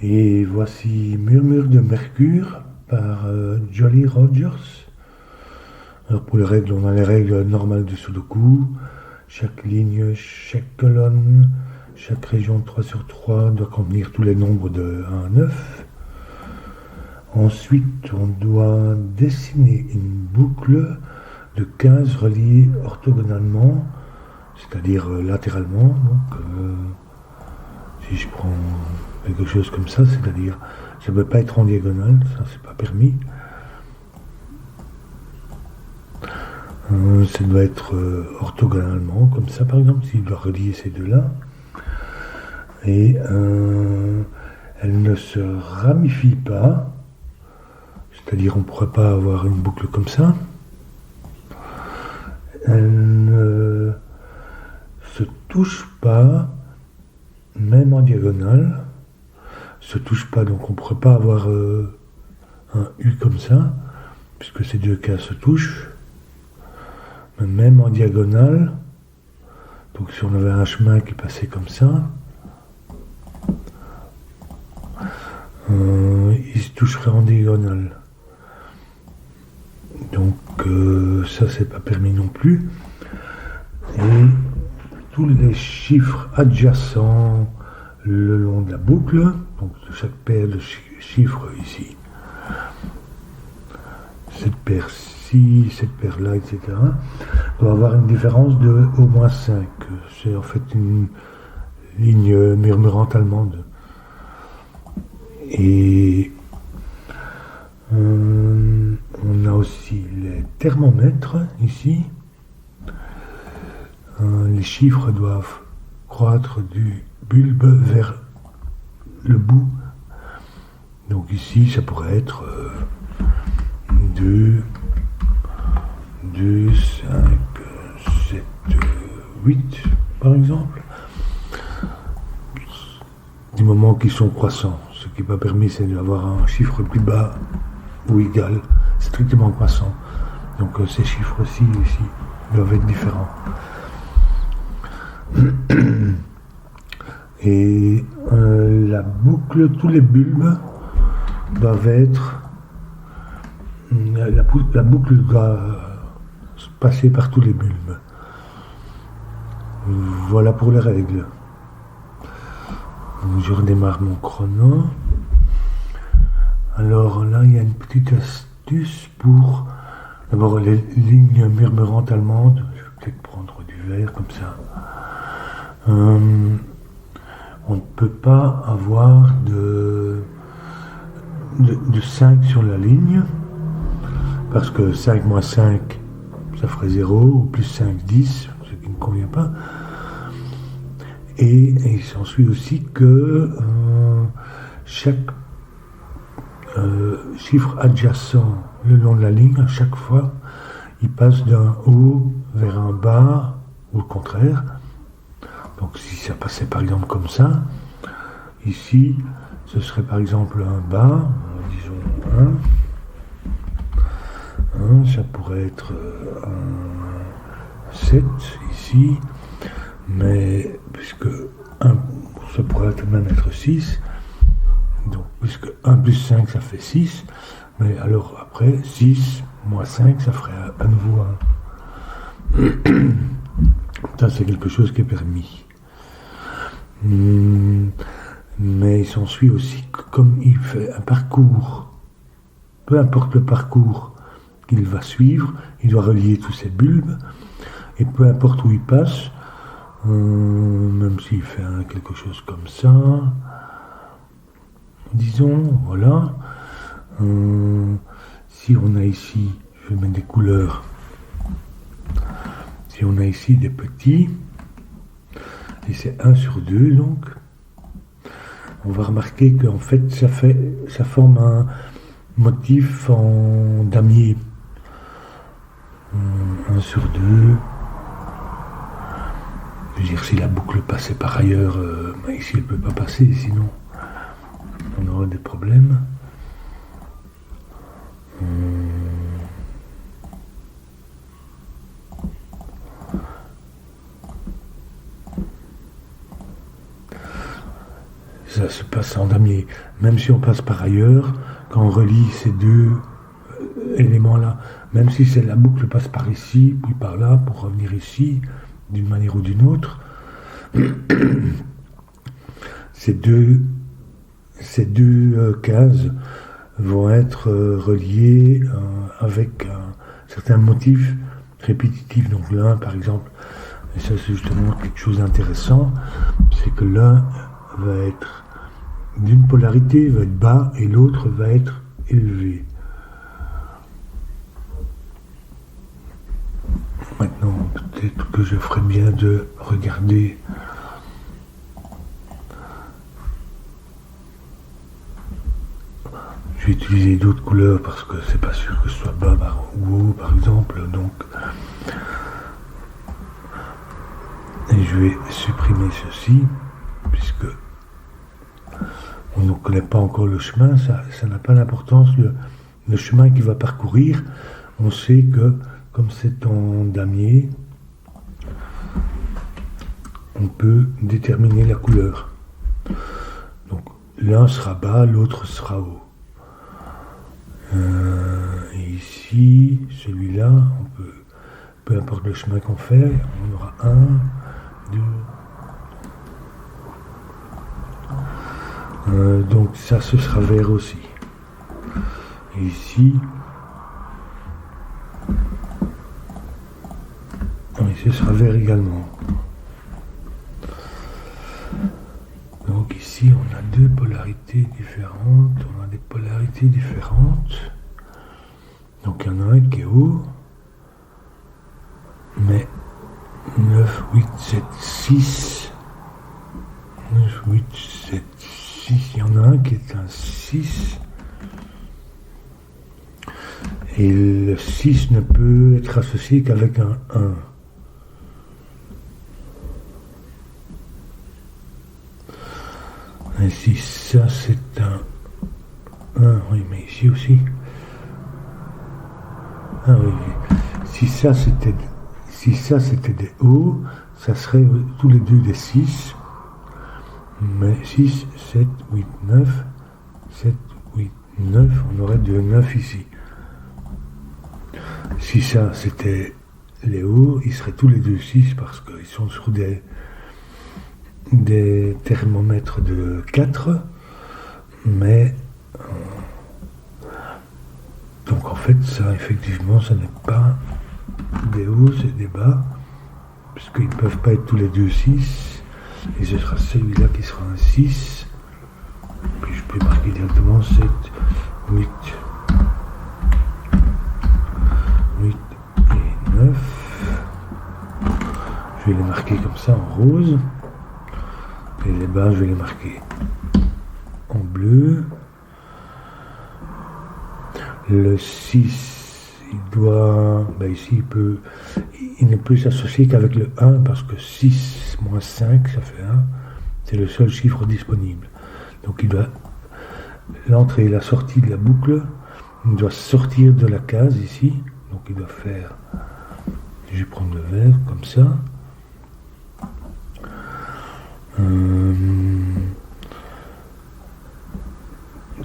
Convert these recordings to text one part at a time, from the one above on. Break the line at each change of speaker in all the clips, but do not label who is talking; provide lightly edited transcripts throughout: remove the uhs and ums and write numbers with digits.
Et voici Murmure de Mercure par Jolly Rogers. Alors pour les règles, on a les règles normales du Sudoku. Chaque ligne, chaque colonne, chaque région de 3 sur 3 doit contenir tous les nombres de 1 à 9. Ensuite, on doit dessiner une boucle de 15 reliées orthogonalement, c'est-à-dire latéralement. Donc, si je prends quelque chose comme ça, c'est-à-dire ça ne peut pas être en diagonale, ça c'est pas permis. Ça doit être orthogonalement, comme ça par exemple, s'il doit relier ces deux-là. Et elle ne se ramifie pas, c'est-à-dire on ne pourrait pas avoir une boucle comme ça. Elle ne se touche pas, même en diagonale. Se touche pas, donc on ne pourrait pas avoir un U comme ça, puisque ces deux cas se touchent. Mais même en diagonale, donc si on avait un chemin qui passait comme ça, il se toucherait en diagonale. Donc ça c'est pas permis non plus. Et tous les chiffres adjacents le long de la boucle, donc de chaque paire de chiffres ici, cette paire-ci, cette paire-là, etc., doit avoir une différence de au moins 5. C'est en fait une ligne murmurante allemande. Et on a aussi les thermomètres ici. Les chiffres doivent croître du bulbe vers le bout. Donc ici, ça pourrait être 2, 5, 7, 8, par exemple. Du moment qu'ils sont croissants. Ce qui n'est pas permis, c'est d'avoir un chiffre plus bas ou égal, strictement croissant. Donc ces chiffres-ci ici doivent être différents. Et la boucle, tous les bulbes doivent être... La boucle doit passer par tous les bulbes. Voilà pour les règles. Je redémarre mon chrono. Alors là, il y a une petite astuce pour... D'abord, les lignes murmurantes allemandes. Je vais peut-être prendre du vert comme ça. On ne peut pas avoir de 5 sur la ligne, parce que 5 moins 5, ça ferait 0, ou plus 5, 10, ce qui ne convient pas. Et il s'ensuit aussi que chaque chiffre adjacent le long de la ligne, à chaque fois, il passe d'un haut vers un bas, ou le contraire. Donc si ça passait par exemple comme ça, ici, ce serait par exemple un bas, disons 1, ça pourrait être un 7 ici, mais puisque 1, ça pourrait même être 6, donc puisque 1 plus 5 ça fait 6, mais alors après 6 moins 5 ça ferait à nouveau 1. Ça c'est quelque chose qui est permis. Mais il s'ensuit aussi que comme il fait un parcours, peu importe le parcours qu'il va suivre, il doit relier tous ces bulbes, et peu importe où il passe, même s'il fait quelque chose comme ça, disons, voilà, si on a ici, je vais mettre des couleurs, si on a ici des petits, et c'est 1 sur 2 donc, on va remarquer qu'en fait ça forme un motif en damier. 1 sur 2. Je veux dire, si la boucle passait par ailleurs, ici elle ne peut pas passer, sinon on aura des problèmes. se passe en damier. Même si on passe par ailleurs, quand on relie ces deux éléments-là, même si c'est la boucle passe par ici, puis par là, pour revenir ici, d'une manière ou d'une autre, ces deux cases vont être reliées avec un certain motif répétitif. Donc l'un, par exemple, et ça c'est justement quelque chose d'intéressant, c'est que l'un va être d'une polarité, va être bas, et l'autre va être élevé. Maintenant, peut-être que je ferais bien de regarder je vais utiliser d'autres couleurs parce que c'est pas sûr que ce soit bas ou haut par exemple, donc et je vais supprimer ceci puisque on ne connaît pas encore le chemin, ça n'a pas d'importance, le chemin qu'il va parcourir. On sait que comme c'est en damier, on peut déterminer la couleur. Donc l'un sera bas, l'autre sera haut. Et ici, celui-là, on peut, peu importe le chemin qu'on fait, on aura 1, 2. Donc ça, ce sera vert aussi. Et ici, ce sera vert également. Donc ici, on a deux polarités différentes. On a des polarités différentes. Donc il y en a un qui est haut. Mais 9, 8, 7, 6. 9, 8, 7, 6. Il y en a un qui est un 6. Et le 6 ne peut être associé qu'avec un 1. Et si ça c'est un 1, oui, mais ici aussi. Ah oui, si ça c'était des hauts, ça serait tous les deux des 6. Mais 6, 7, 8, 9, 7, 8, 9, on aurait de 9 ici. Si ça c'était les hauts, ils seraient tous les deux 6 parce qu'ils sont sur des thermomètres de 4, mais donc en fait ça effectivement ça n'est pas des hauts, c'est des bas, puisqu'ils ne peuvent pas être tous les deux 6, et ce sera celui-là qui sera un 6, puis je peux marquer directement 7, 8, 8 et 9, je vais les marquer comme ça en rose. Et les bas, je vais les marquer en bleu. Le 6, il doit... ici, il ne peut s'associer qu'avec le 1, parce que 6 moins 5, ça fait 1. C'est le seul chiffre disponible. Donc il doit... L'entrée et la sortie de la boucle, il doit sortir de la case ici. Donc il doit faire... Je vais prendre le vert, comme ça.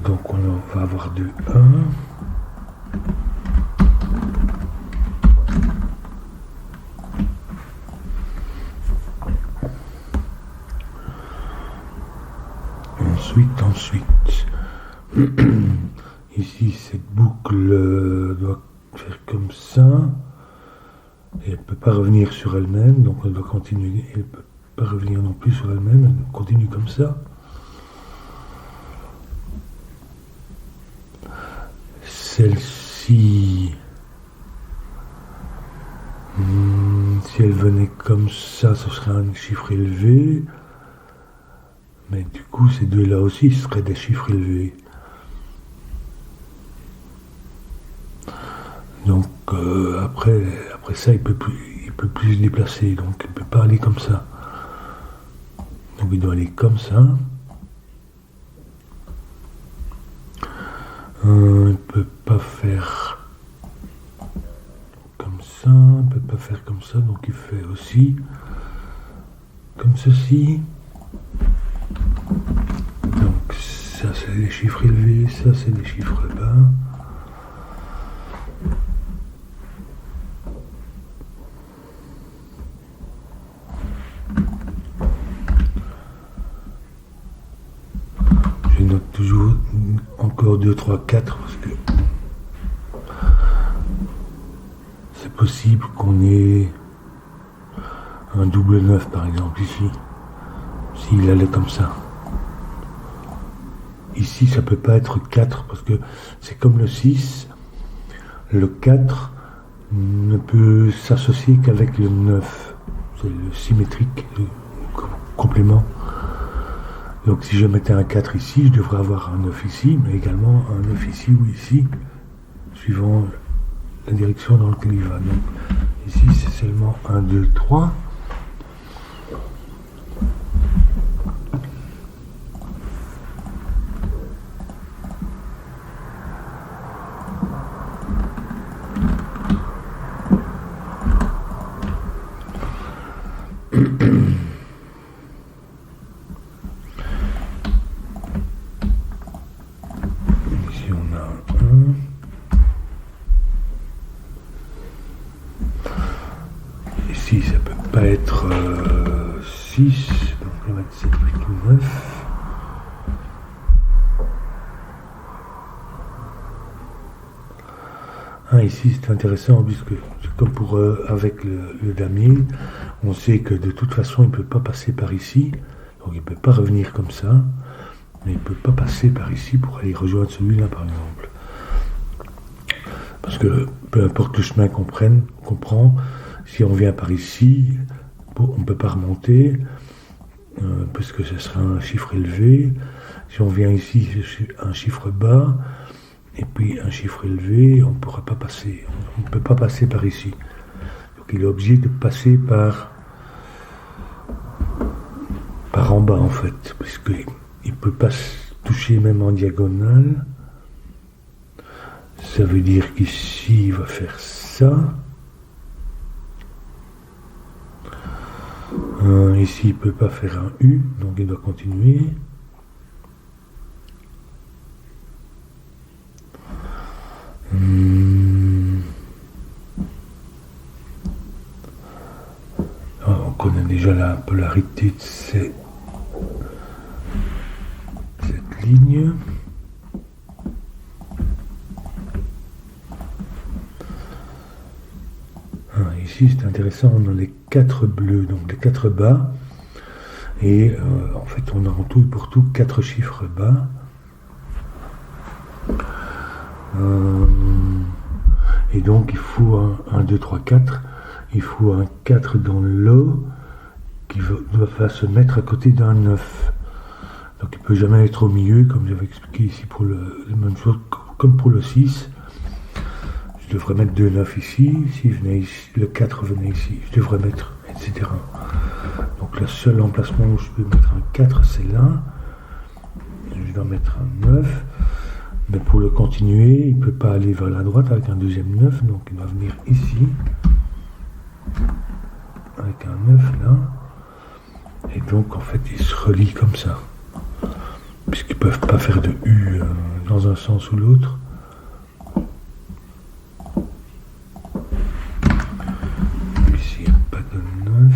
Donc on va avoir de 1. Ensuite, ici cette boucle doit faire comme ça. Et elle ne peut pas revenir sur elle-même, donc elle doit continuer. Elle peut pas revenir non plus sur elle-même, elle continue comme ça. Celle-ci, si elle venait comme ça, ce serait un chiffre élevé. Mais du coup, ces deux-là aussi, ce seraient des chiffres élevés. Donc après ça, il peut plus se déplacer, donc il ne peut pas aller comme ça. Donc il doit aller comme ça. Il ne peut pas faire comme ça, il ne peut pas faire comme ça, donc il fait aussi comme ceci. ça c'est des chiffres élevés, ça c'est des chiffres bas. Je note toujours encore 2, 3, 4 parce que c'est possible qu'on ait un double 9 par exemple ici, s'il allait comme ça. Ici ça peut pas être 4 parce que c'est comme le 6, le 4 ne peut s'associer qu'avec le 9, c'est le symétrique, le complément. Donc si je mettais un 4 ici, je devrais avoir un 9 ici, mais également un 9 ici ou ici, suivant la direction dans laquelle il va. Donc ici c'est seulement 1, 2, 3. Ici on a un 1. Ici ça peut pas être 6, donc on va mettre 7, 8 ou 9. Ici c'est intéressant puisque comme pour avec le damier, on sait que de toute façon il ne peut pas passer par ici, donc il ne peut pas revenir comme ça, mais il ne peut pas passer par ici pour aller rejoindre celui-là par exemple. Parce que peu importe le chemin qu'on prend, si on vient par ici, on ne peut pas remonter, parce que ce sera un chiffre élevé. Si on vient ici, un chiffre bas, et puis un chiffre élevé, on ne pourra pas passer. On ne peut pas passer par ici. Donc il est obligé de passer par en bas en fait, puisqu'il ne peut pas se toucher même en diagonale. Ça veut dire qu'ici il va faire ça. Ici il ne peut pas faire un U, donc il doit continuer. On connaît déjà la polarité de cette ligne. Ici c'est intéressant, on a les 4 bleus, donc les 4 bas, et en fait on a en tout et pour tout 4 chiffres bas. Et donc il faut un 2, 3, 4, il faut un 4 dans le lot qui va se mettre à côté d'un 9. Donc il ne peut jamais être au milieu, comme j'avais expliqué ici pour la même chose, comme pour le 6. Je devrais mettre 2 9 ici, si venait ici, le 4 venait ici, je devrais mettre, etc. Donc le seul emplacement où je peux mettre un 4, c'est là. Je dois mettre un 9. Mais pour le continuer, il ne peut pas aller vers la droite avec un deuxième 9, donc il va venir ici, avec un 9 là, et donc en fait ils se relient comme ça, puisqu'ils ne peuvent pas faire de U dans un sens ou l'autre. Ici il n'y a pas de 9,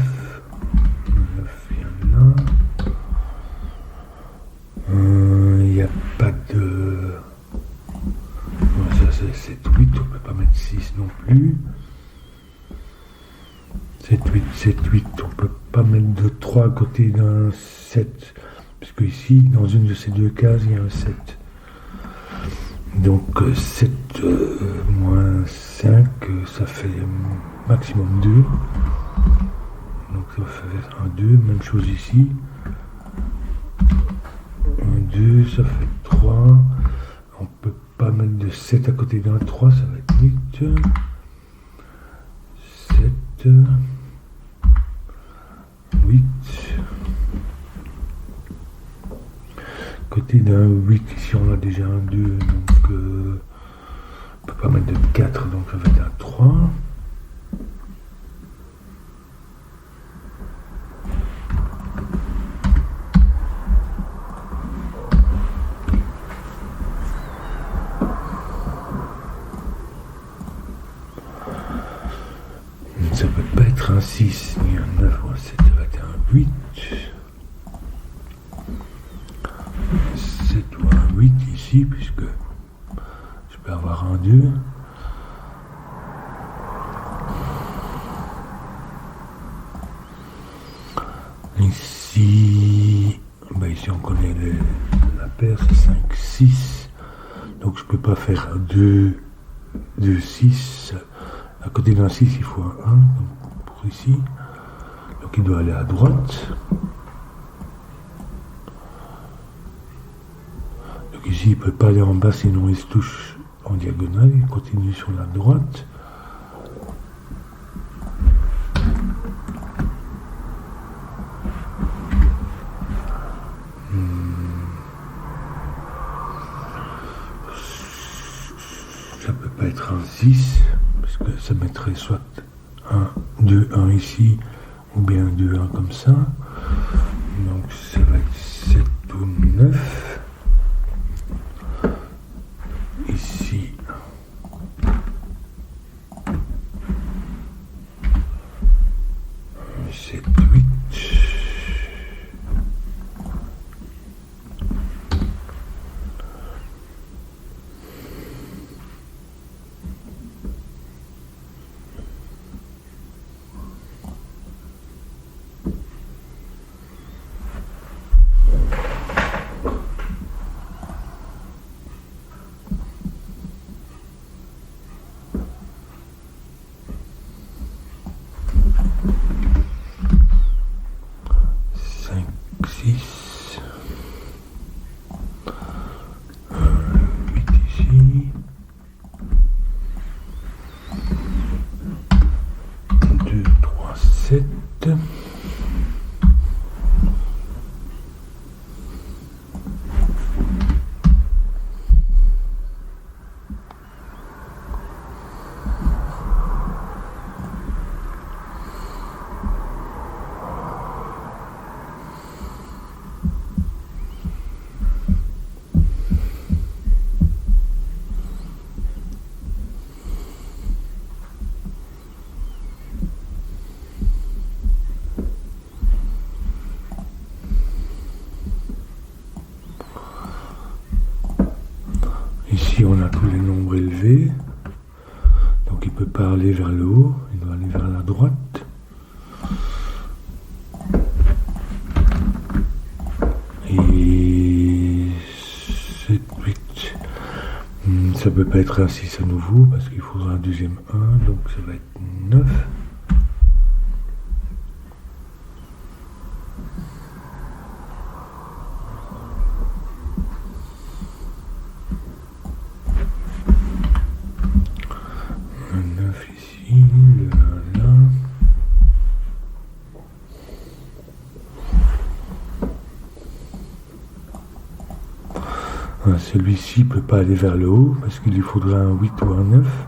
le 9 vient là, il n'y a pas de... Ça c'est 7, 8, on ne peut pas mettre 6 non plus. 7, 8, 7, 8, on ne peut pas mettre de 3 à côté d'un 7, puisque ici, dans une de ces deux cases, il y a un 7. Donc 7 moins 5, ça fait maximum 2. Donc ça va faire un 2, même chose ici. Un 2, ça fait 3. On peut pas mettre de 7 à côté d'un 3, ça va être 8. 7. 8. Côté d'un 8, ici on a déjà un 2, donc on ne peut pas mettre de 4, donc ça va être un 3. 7 ou un 8 ici, puisque je peux avoir un 2. Ici, ici on connaît la paire, c'est 5, 6. Donc je peux pas faire 2, 6. À côté d'un 6, il faut un 1, pour ici. Donc il doit aller à droite. Donc ici, il ne peut pas aller en bas, sinon il se touche en diagonale. Il continue sur la droite. Ça peut pas être un 6, parce que ça mettrait soit 1, 2, 1 ici, ou bien 2, 1 comme ça. Donc ça va être 7 ou 9. Ici. 7, 8. Ici, on a tous les nombres élevés. Donc, il ne peut pas aller vers le haut. Il doit aller vers la droite. Et 7, 8. Ça ne peut pas être un 6 à nouveau parce qu'il faudra un deuxième 1. Donc, ça va être 9. Celui-ci ne peut pas aller vers le haut parce qu'il lui faudra un 8 ou un 9.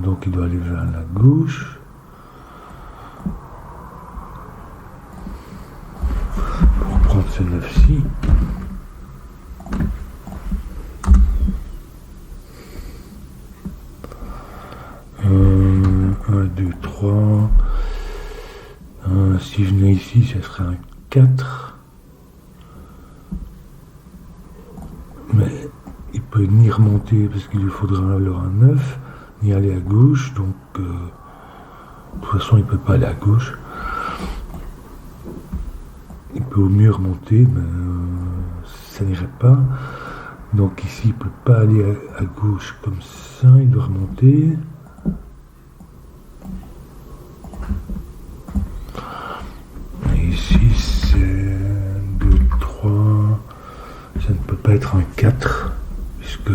Donc il doit aller vers la gauche. Pour prendre ce 9-ci. 1, 2, 3. Si je venais ici, ce serait un 4. Mais il peut ni remonter parce qu'il lui faudra alors un 9, ni aller à gauche, donc de toute façon il ne peut pas aller à gauche. Il peut au mieux remonter, mais ça n'irait pas. Donc ici il ne peut pas aller à gauche comme ça, il doit remonter. Et ici c'est 2, 3... Ça ne peut pas être un 4, puisque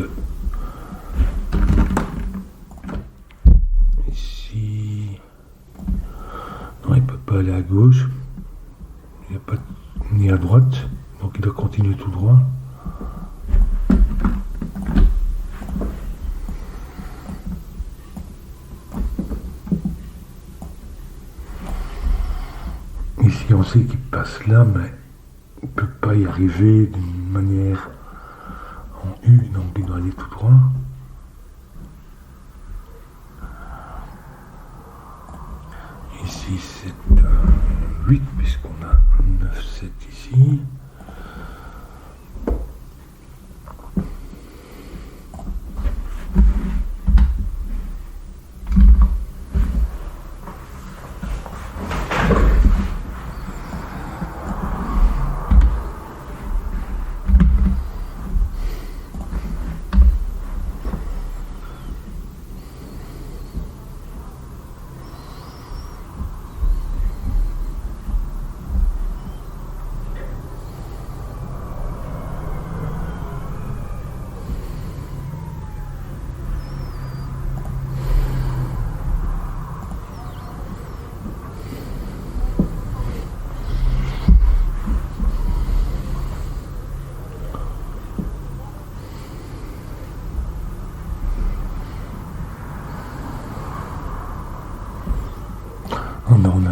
ici, non, il ne peut pas aller à gauche, il n'y a pas ni à droite, donc il doit continuer tout droit. Ici, on sait qu'il passe là, mais il ne peut pas y arriver d'une manière en U, donc il doit aller tout droit. Ici c'est un 8 puisqu'on a un 9, 7 ici.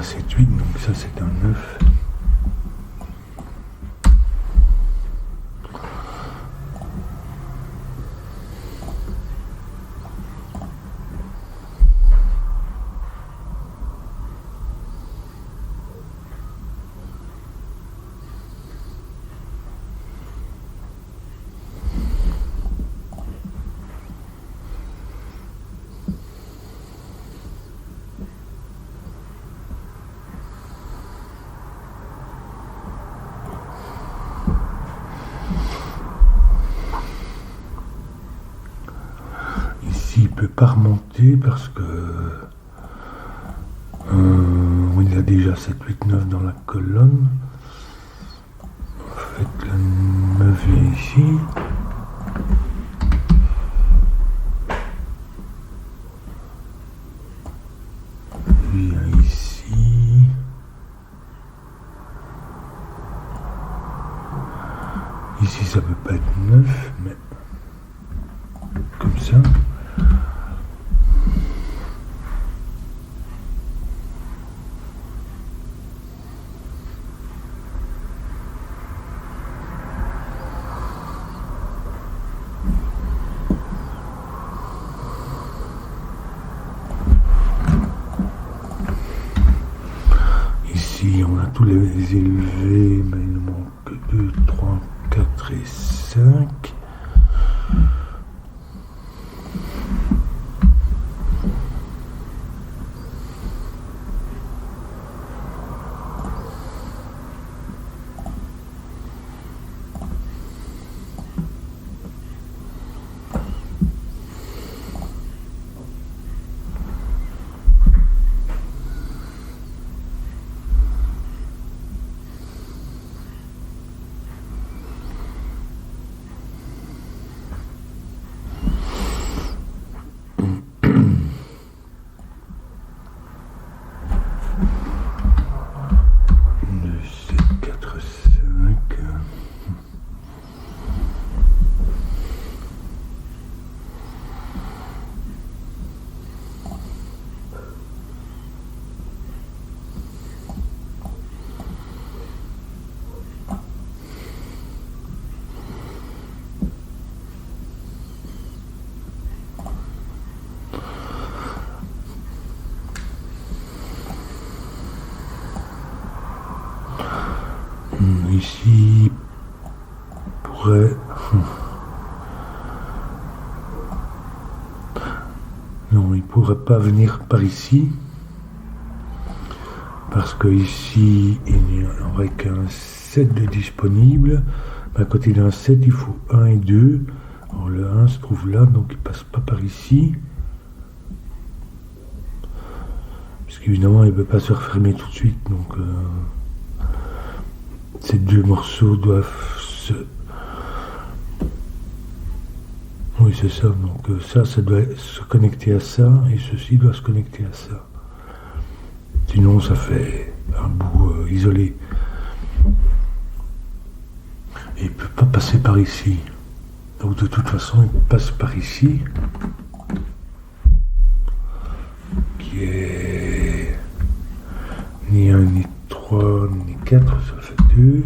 un 7-8, donc ça c'est un 9. Il peut pas remonter parce que il a déjà 7, 8, 9 dans la colonne. En fait, le 9 vient ici. Il vient ici. Ici, ça peut pas être 9, mais comme ça. Ici, on a tous les élevés, mais il manque 2, 3, 4 et 5. Ici, pourrait... Non, il pourrait pas venir par ici. Parce que ici, il n'y aurait qu'un 7 de disponible. À côté d'un 7, il faut 1 et 2. Alors le 1 se trouve là, donc il passe pas par ici. Parce qu'évidemment, il ne peut pas se refermer tout de suite. Donc ces deux morceaux doivent se... Oui, c'est ça. Donc ça doit se connecter à ça. Et ceci doit se connecter à ça. Sinon, ça fait un bout isolé. Et il ne peut pas passer par ici. Donc de toute façon, il passe par ici. Qui est ni 1, ni 3, ni 4, ça fait 2.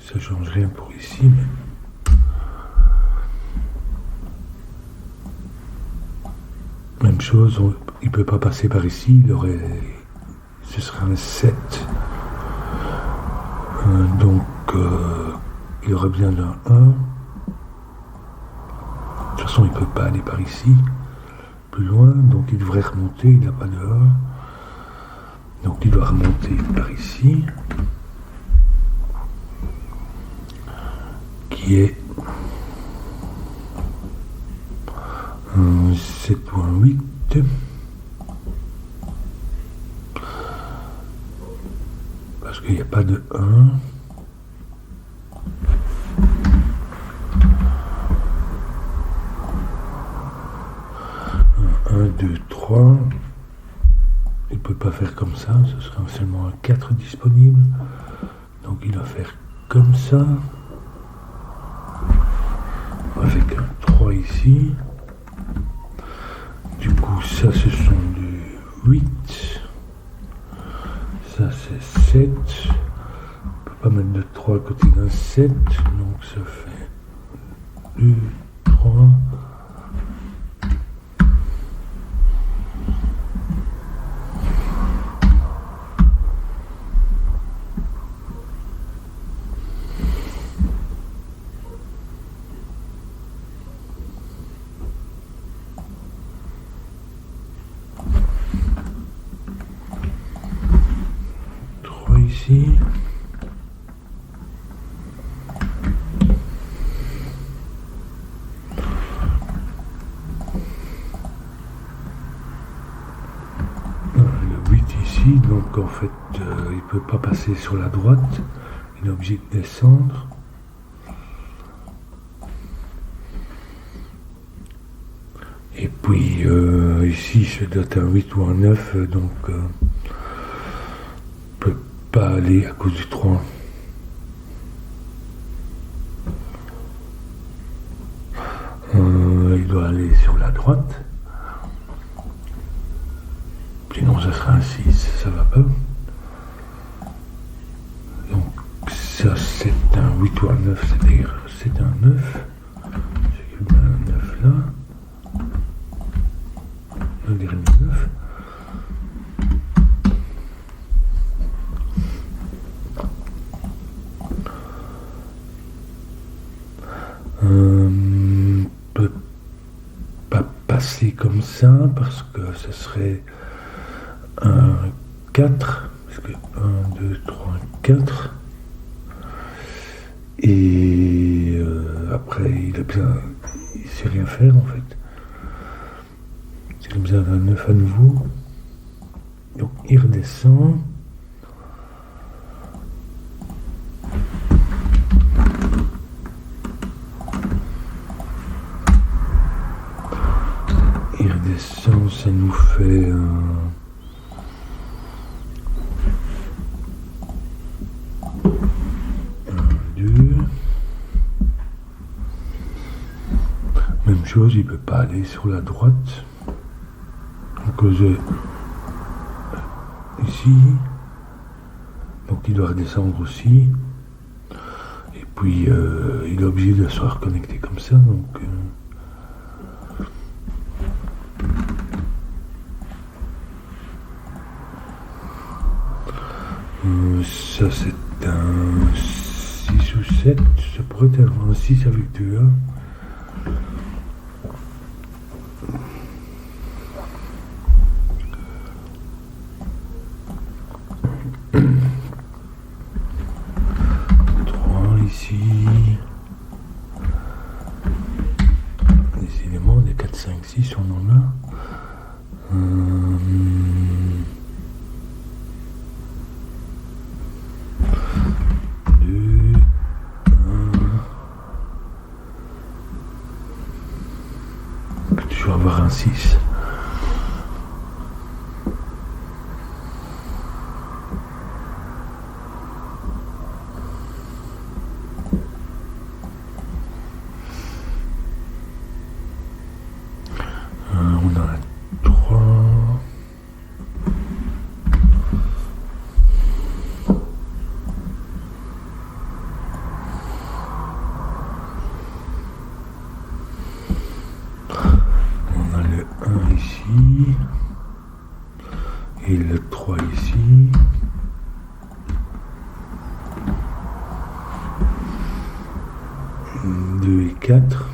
Ça change rien pour ici, mais... Même chose, il ne peut pas passer par ici, ce serait un 7. Donc, il aurait besoin d'un 1. De toute façon, il ne peut pas aller par ici, plus loin, donc il devrait remonter, il n'a pas de 1. Donc il doit remonter par ici. Qui est 7.8. Parce qu'il n'y a pas de 1. 1, 2, 3. Il ne peut pas faire comme ça, ce serait seulement un 4 disponible. Donc il va faire comme ça, avec un 3 ici. Du coup, ça, ce sont du 8. Ça, c'est 7. On peut pas mettre de 3 à côté d'un 7. Donc, ça fait 2, 3. Ici. Le 8 ici, donc en fait il peut pas passer sur la droite, il est obligé de descendre. Et puis ici je dois être un 8 ou un 9, donc peut pas aller à cause du 3. Il doit aller sur la droite. Sinon ça sera un 6, ça va pas. Donc ça c'est un 8 ou un 9, c'est-à-dire c'est un 9. J'ai mis un 9 là. Le dernier 9. Peut pas passer comme ça parce que ce serait un 4, parce que 1, 2, 3, 4. Et après il sait rien faire en fait. Il a besoin d'un 9 à nouveau. Donc il redescend. Il redescend, ça nous fait un 2. Même chose, il ne peut pas aller sur la droite. Donc ici. Donc il doit redescendre aussi. Et puis il est obligé de se reconnecter comme ça. Donc ça c'est un 6 ou 7, ça pourrait être un 6 avec 2 A. Ici, les éléments des 4, 5, 6, on en a. 2, 1. On peut toujours avoir un 6. On en a 3. On a le 1 ici. Et le 3 ici. Deux et 4.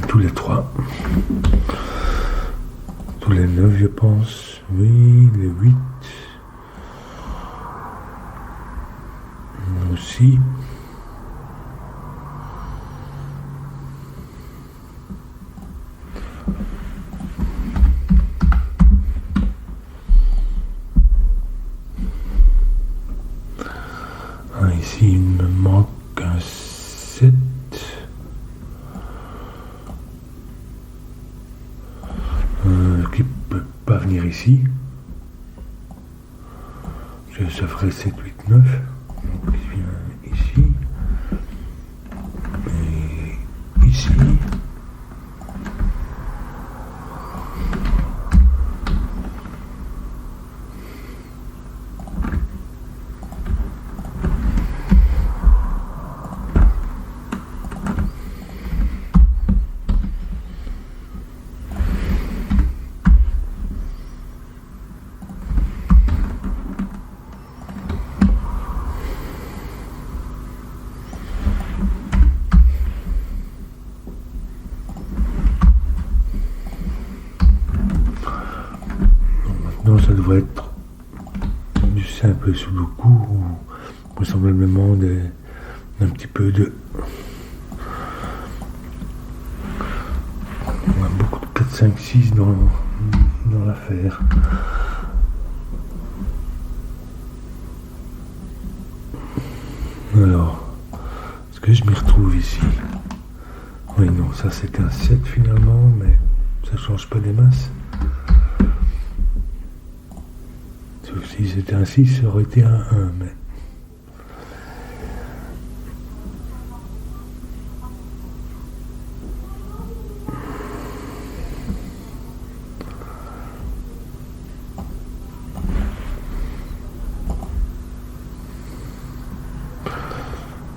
Tous les 3. Tous les 9, je pense. Oui, les 8. Aussi. Ici, il me manque un 7. Qui ne peut pas venir ici. Ça ferait 7, 8, 9. Donc, il vient ici. Et ici. Non, ça devrait être du simple sudoku ou vraisemblablement un petit peu de... On a beaucoup de 4, 5, 6 dans l'affaire. Alors, est-ce que je m'y retrouve ici? Oui, non, ça c'était un 7 finalement, mais ça change pas des masses. Sauf si c'était un 6, ça aurait été un 1, mais...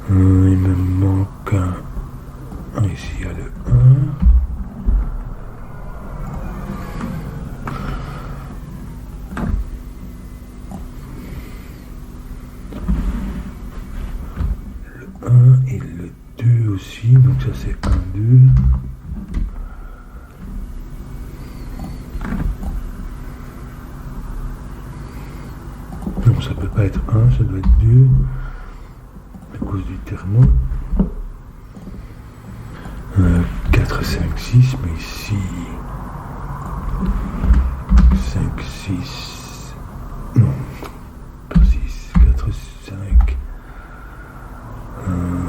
il me manque un. Ici, il y a le 1. Le 1 et le 2 aussi, donc ça c'est 1, 2. Non, ça peut pas être 1, ça doit être 2. À cause du thermo. 4, 5, 6, mais ici 5, 6, non, pas 6, 4, 5,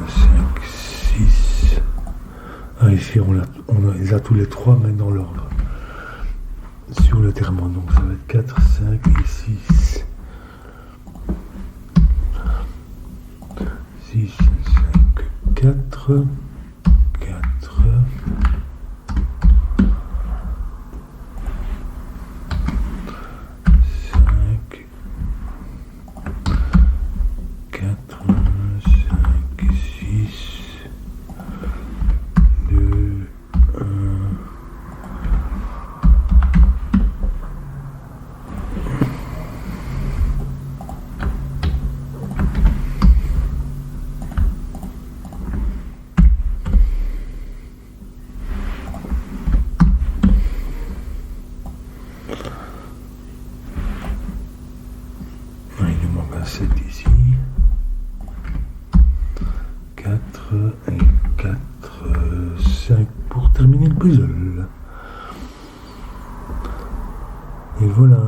5, 6. Ah, ici on les a tous les trois, mais dans l'ordre. Sur le thermo, donc ça va être 4, 5 et 6. 6, 5, 4, 4, 5, 4, 5, 6, 2, 1. Il nous manque un 7 ici. 4 et 4, 5 pour terminer le puzzle. Et voilà.